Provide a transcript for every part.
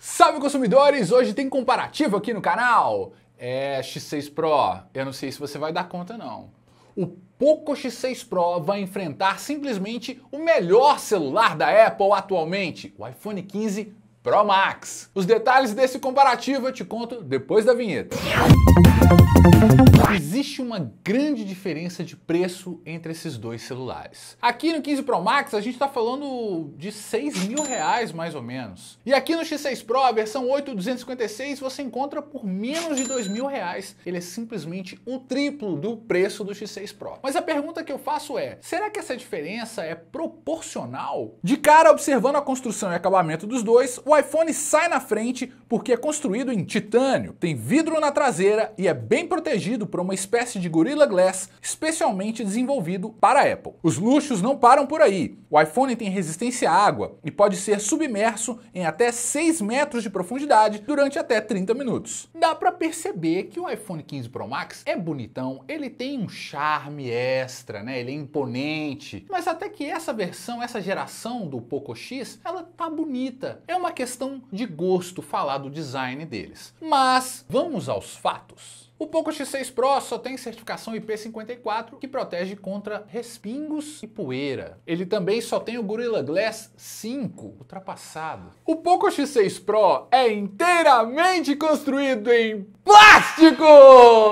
Salve consumidores! Hoje tem comparativo aqui no canal. X6 Pro, eu não sei se você vai dar conta não. O Poco X6 Pro vai enfrentar simplesmente o melhor celular da Apple atualmente, o iPhone 15 Pro Max. Os detalhes desse comparativo eu te conto depois da vinheta. Existe uma grande diferença de preço entre esses dois celulares. Aqui no 15 Pro Max a gente está falando de R$6.000 mais ou menos. E aqui no X6 Pro, a versão 8/256, você encontra por menos de R$2.000. Ele é simplesmente o triplo do preço do X6 Pro. Mas a pergunta que eu faço é, será que essa diferença é proporcional? De cara, observando a construção e acabamento dos dois, o iPhone sai na frente porque é construído em titânio, tem vidro na traseira e é bem protegido por uma espécie de Gorilla Glass especialmente desenvolvido para a Apple. Os luxos não param por aí. O iPhone tem resistência à água e pode ser submerso em até 6 metros de profundidade durante até 30 minutos. Dá para perceber que o iPhone 15 Pro Max é bonitão, ele tem um charme extra, né? Ele é imponente, mas até que essa versão, essa geração do Poco X, ela tá bonita. É uma questão de gosto falar do design deles. Mas vamos aos fatos. O Poco X6 Pro só tem certificação IP54 que protege contra respingos e poeira. Ele também só tem o Gorilla Glass 5 ultrapassado. O Poco X6 Pro é inteiramente construído em plástico!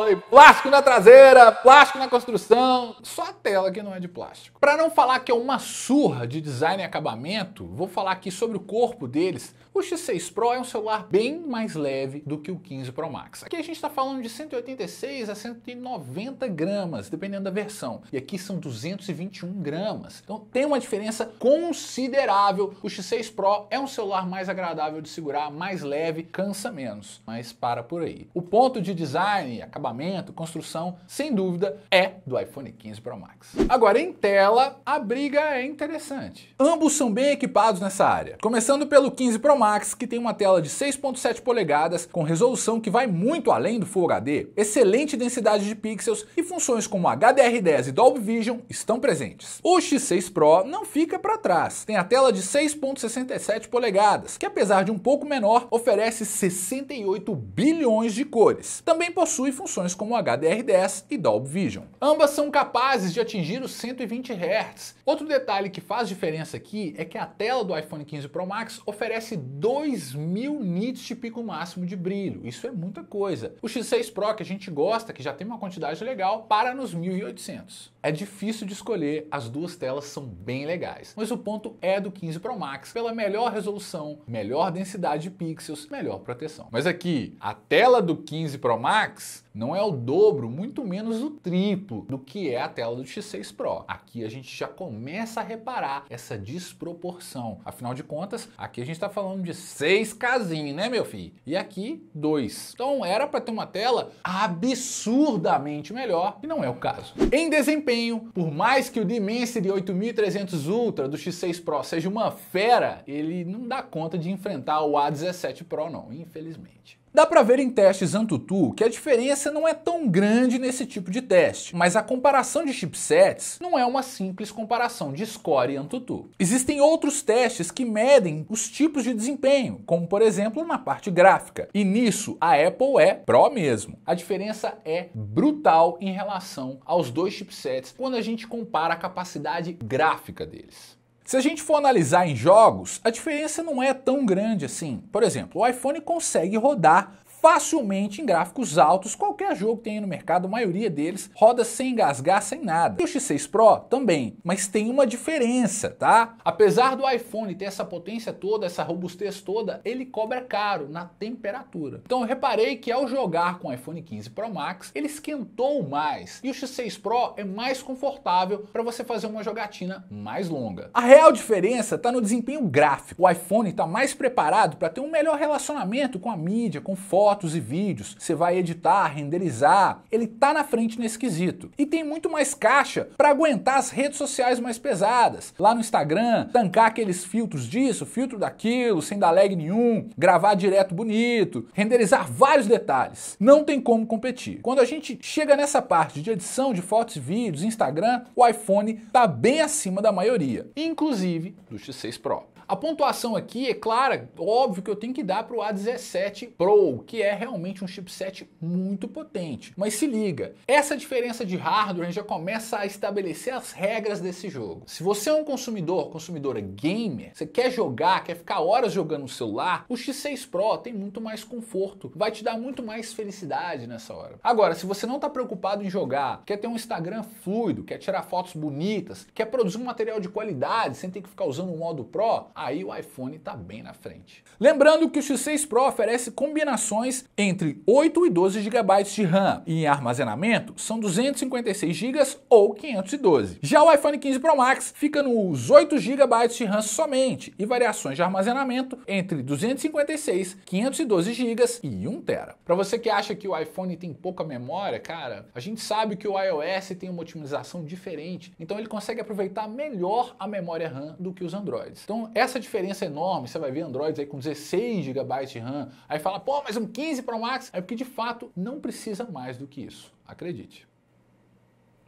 E plástico na traseira, plástico na construção, só a tela que não é de plástico. Para não falar que é uma surra de design e acabamento, vou falar aqui sobre o corpo deles. O X6 Pro é um celular bem mais leve do que o 15 Pro Max. Aqui a gente está falando de 186 a 190 gramas, dependendo da versão. E aqui são 221 gramas. Então tem uma diferença considerável. O X6 Pro é um celular mais agradável de segurar, mais leve, cansa menos. Mas para por aí. O ponto de design, acabamento, construção, sem dúvida, é do iPhone 15 Pro Max. Agora, em tela, a briga é interessante. Ambos são bem equipados nessa área. Começando pelo 15 Pro Max, que tem uma tela de 6.7 polegadas, com resolução que vai muito além do Full HD, excelente densidade de pixels e funções como HDR10 e Dolby Vision estão presentes. O X6 Pro não fica para trás. Tem a tela de 6.67 polegadas, que apesar de um pouco menor, oferece 68 bilhões de cores. Também possui funções como HDR10 e Dolby Vision. Ambas são capazes de atingir os 120 Hz. Outro detalhe que faz diferença aqui é que a tela do iPhone 15 Pro Max oferece 2000 nits de pico máximo de brilho. Isso é muita coisa. O X6 Pro, que a gente gosta, que já tem uma quantidade legal, para nos 1800. É difícil de escolher, as duas telas são bem legais. Mas o ponto é do 15 Pro Max, pela melhor resolução, melhor densidade de pixels, melhor proteção. Mas aqui, a tela do 15 Pro Max não é o dobro, muito menos o triplo do que é a tela do X6 Pro. Aqui a gente já começa a reparar essa desproporção. Afinal de contas, aqui a gente está falando de 6Kzinho, né, meu filho? E aqui, 2. Então era para ter uma tela absurdamente melhor, e não é o caso. Em desempenho, por mais que o Dimensity 8300 Ultra do X6 Pro seja uma fera, ele não dá conta de enfrentar o A17 Pro não, infelizmente. Dá para ver em testes AnTuTu que a diferença não é tão grande nesse tipo de teste, mas a comparação de chipsets não é uma simples comparação de score e AnTuTu. Existem outros testes que medem os tipos de desempenho, como por exemplo na parte gráfica, e nisso a Apple é Pro mesmo. A diferença é brutal em relação aos dois chipsets quando a gente compara a capacidade gráfica deles. Se a gente for analisar em jogos, a diferença não é tão grande assim. Por exemplo, o iPhone consegue rodar facilmente em gráficos altos, qualquer jogo que tem aí no mercado, a maioria deles roda sem engasgar, sem nada. E o X6 Pro também, mas tem uma diferença, tá? Apesar do iPhone ter essa potência toda, essa robustez toda, ele cobra caro na temperatura. Então eu reparei que ao jogar com o iPhone 15 Pro Max, ele esquentou mais. E o X6 Pro é mais confortável para você fazer uma jogatina mais longa. A real diferença está no desempenho gráfico. O iPhone está mais preparado para ter um melhor relacionamento com a mídia, com fotos e vídeos, você vai editar, renderizar, ele tá na frente nesse quesito. E tem muito mais caixa para aguentar as redes sociais mais pesadas. Lá no Instagram, tancar aqueles filtros disso, filtro daquilo, sem dar lag nenhum, gravar direto bonito, renderizar vários detalhes. Não tem como competir. Quando a gente chega nessa parte de edição de fotos e vídeos, Instagram, o iPhone tá bem acima da maioria, inclusive do X6 Pro. A pontuação aqui é clara, óbvio que eu tenho que dar para o A17 Pro, que é realmente um chipset muito potente. Mas se liga, essa diferença de hardware já começa a estabelecer as regras desse jogo. Se você é um consumidora gamer, você quer jogar, quer ficar horas jogando no celular, o X6 Pro tem muito mais conforto, vai te dar muito mais felicidade nessa hora. Agora, se você não está preocupado em jogar, quer ter um Instagram fluido, quer tirar fotos bonitas, quer produzir um material de qualidade sem ter que ficar usando o modo Pro, aí o iPhone está bem na frente. Lembrando que o X6 Pro oferece combinações entre 8 e 12 GB de RAM e em armazenamento são 256 GB ou 512. Já o iPhone 15 Pro Max fica nos 8 GB de RAM somente e variações de armazenamento entre 256, 512 GB e 1 TB. Para você que acha que o iPhone tem pouca memória, cara, a gente sabe que o iOS tem uma otimização diferente, então ele consegue aproveitar melhor a memória RAM do que os Androids. Então essa diferença é enorme, você vai ver Androids aí com 16 GB de RAM, aí fala, pô, mas um 15 Pro Max, é porque de fato não precisa mais do que isso, acredite.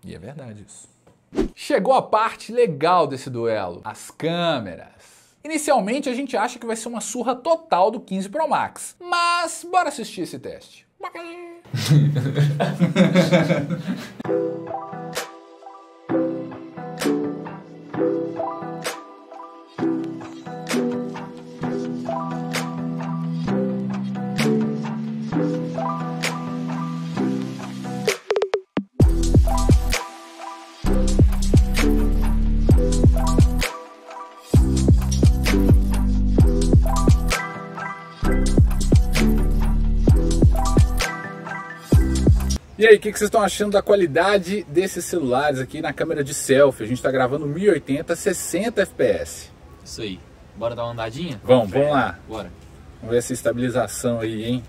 E é verdade isso. Chegou a parte legal desse duelo, as câmeras. Inicialmente a gente acha que vai ser uma surra total do 15 Pro Max, mas bora assistir esse teste. E aí, o que vocês estão achando da qualidade desses celulares aqui na câmera de selfie? A gente está gravando 1080, 60 fps. Isso aí. Bora dar uma andadinha? Vamos lá. Bora. Vamos ver essa estabilização aí, hein?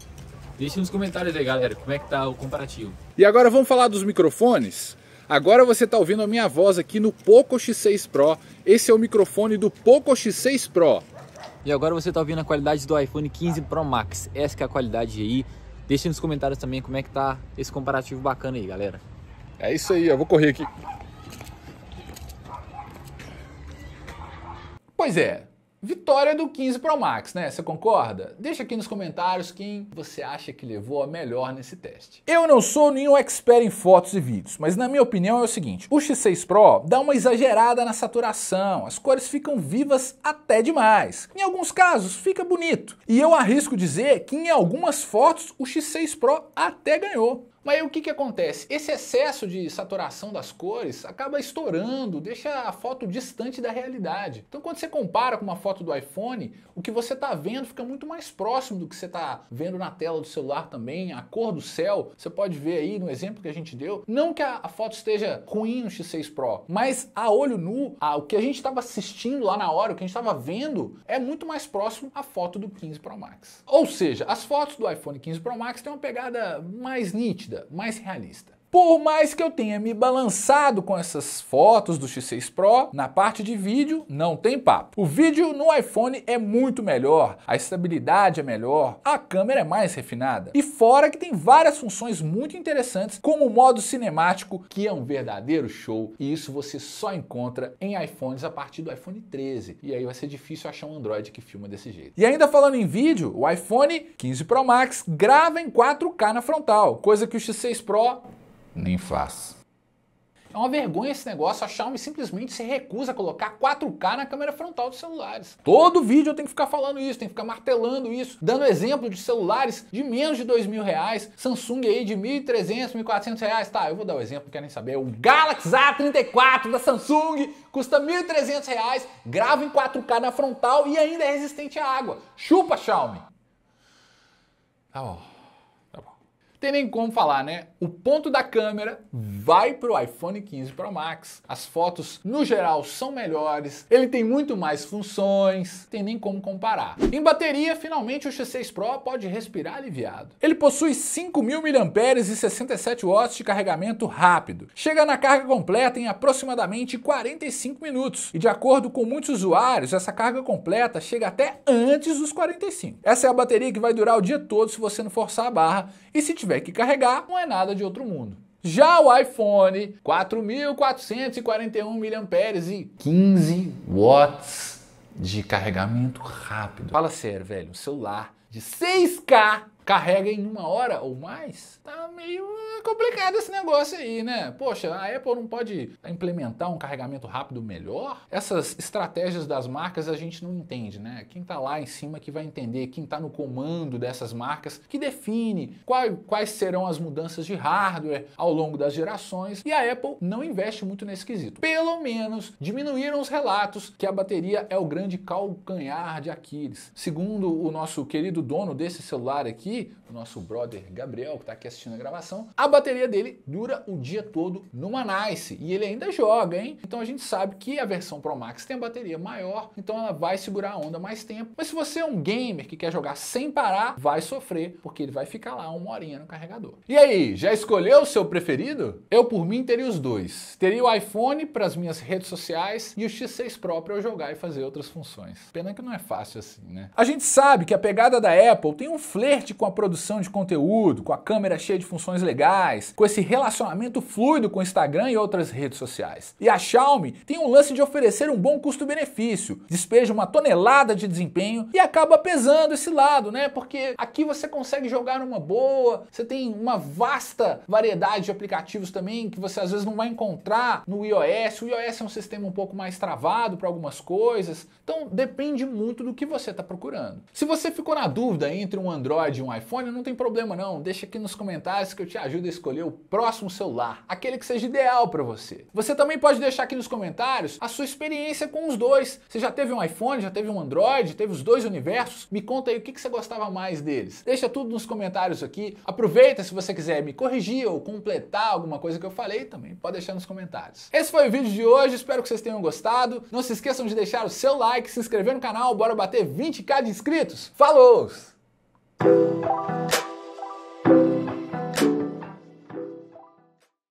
Deixa nos comentários aí, galera, como é que tá o comparativo. E agora vamos falar dos microfones? Agora você está ouvindo a minha voz aqui no Poco X6 Pro. Esse é o microfone do Poco X6 Pro. E agora você está ouvindo a qualidade do iPhone 15 Pro Max. Essa que é a qualidade aí. Deixa nos comentários também como é que tá esse comparativo bacana aí, galera. É isso aí, eu vou correr aqui. Pois é, vitória do 15 Pro Max, né? Você concorda? Deixa aqui nos comentários quem você acha que levou a melhor nesse teste. Eu não sou nenhum expert em fotos e vídeos, mas na minha opinião é o seguinte, o X6 Pro dá uma exagerada na saturação, as cores ficam vivas até demais. Em alguns casos fica bonito. E eu arrisco dizer que em algumas fotos o X6 Pro até ganhou. Mas aí o que acontece? Esse excesso de saturação das cores acaba estourando, deixa a foto distante da realidade. Então quando você compara com uma foto do iPhone, o que você está vendo fica muito mais próximo do que você está vendo na tela do celular também. A cor do céu, você pode ver aí no exemplo que a gente deu. Não que a foto esteja ruim no X6 Pro, mas a olho nu, o que a gente estava assistindo lá na hora, o que a gente estava vendo, é muito mais próximo à foto do 15 Pro Max. Ou seja, as fotos do iPhone 15 Pro Max têm uma pegada mais nítida, mais realista. Por mais que eu tenha me balançado com essas fotos do X6 Pro, na parte de vídeo não tem papo. O vídeo no iPhone é muito melhor, a estabilidade é melhor, a câmera é mais refinada. E fora que tem várias funções muito interessantes, como o modo cinemático, que é um verdadeiro show, e isso você só encontra em iPhones a partir do iPhone 13. E aí vai ser difícil achar um Android que filma desse jeito. E ainda falando em vídeo, o iPhone 15 Pro Max grava em 4K na frontal, coisa que o X6 Pro nem faz. É uma vergonha esse negócio, a Xiaomi simplesmente se recusa a colocar 4K na câmera frontal dos celulares. Todo vídeo eu tenho que ficar falando isso, tenho que ficar martelando isso, dando exemplo de celulares de menos de R$2.000, Samsung aí de R$1.300, R$1.400, tá, eu vou dar o exemplo, não quero nem saber, o Galaxy A34 da Samsung custa R$1.300, grava em 4K na frontal e ainda é resistente à água. Chupa, Xiaomi! Tá bom. Tem nem como falar, né? O ponto da câmera vai pro iPhone 15 Pro Max. As fotos, no geral, são melhores. Ele tem muito mais funções. Tem nem como comparar. Em bateria, finalmente o X6 Pro pode respirar aliviado. Ele possui 5.000 mAh e 67 watts de carregamento rápido. Chega na carga completa em aproximadamente 45 minutos. E de acordo com muitos usuários, essa carga completa chega até antes dos 45. Essa é a bateria que vai durar o dia todo se você não forçar a barra. E se tiver que carregar, não é nada de outro mundo. Já o iPhone, 4.441 mAh e 15 watts de carregamento rápido. Fala sério, velho, um celular de 6K carrega em 1 hora ou mais? Tá meio complicado esse negócio aí, né? Poxa, a Apple não pode implementar um carregamento rápido melhor? Essas estratégias das marcas a gente não entende, né? Quem tá lá em cima que vai entender, quem tá no comando dessas marcas, que define quais serão as mudanças de hardware ao longo das gerações, e a Apple não investe muito nesse quesito. Pelo menos diminuíram os relatos que a bateria é o grande calcanhar de Aquiles. Segundo o nosso querido dono desse celular aqui, o nosso brother Gabriel, que está aqui assistindo a gravação, a bateria dele dura o dia todo numa Nice e ele ainda joga, hein? Então a gente sabe que a versão Pro Max tem a bateria maior, então ela vai segurar a onda mais tempo. Mas se você é um gamer que quer jogar sem parar, vai sofrer, porque ele vai ficar lá 1 horinha no carregador. E aí, já escolheu o seu preferido? Eu, por mim, teria os dois. Teria o iPhone para as minhas redes sociais e o X6 Pro para eu jogar e fazer outras funções. Pena que não é fácil assim, né? A gente sabe que a pegada da Apple tem um flerte com a produção de conteúdo, com a câmera cheia de funções legais, com esse relacionamento fluido com o Instagram e outras redes sociais. E a Xiaomi tem um lance de oferecer um bom custo-benefício, despeja uma tonelada de desempenho e acaba pesando esse lado, né? Porque aqui você consegue jogar numa boa, você tem uma vasta variedade de aplicativos também que você às vezes não vai encontrar no iOS. O iOS é um sistema um pouco mais travado para algumas coisas, então depende muito do que você está procurando. Se você ficou na dúvida entre um Android e um iPhone, não tem problema não, deixa aqui nos comentários que eu te ajudo a escolher o próximo celular, aquele que seja ideal para você. Você também pode deixar aqui nos comentários a sua experiência com os dois. Você já teve um iPhone, já teve um Android, teve os dois universos? Me conta aí o que você gostava mais deles. Deixa tudo nos comentários aqui. Aproveita se você quiser me corrigir ou completar alguma coisa que eu falei, também pode deixar nos comentários. Esse foi o vídeo de hoje, espero que vocês tenham gostado. Não se esqueçam de deixar o seu like, se inscrever no canal, bora bater 20k de inscritos. Falou!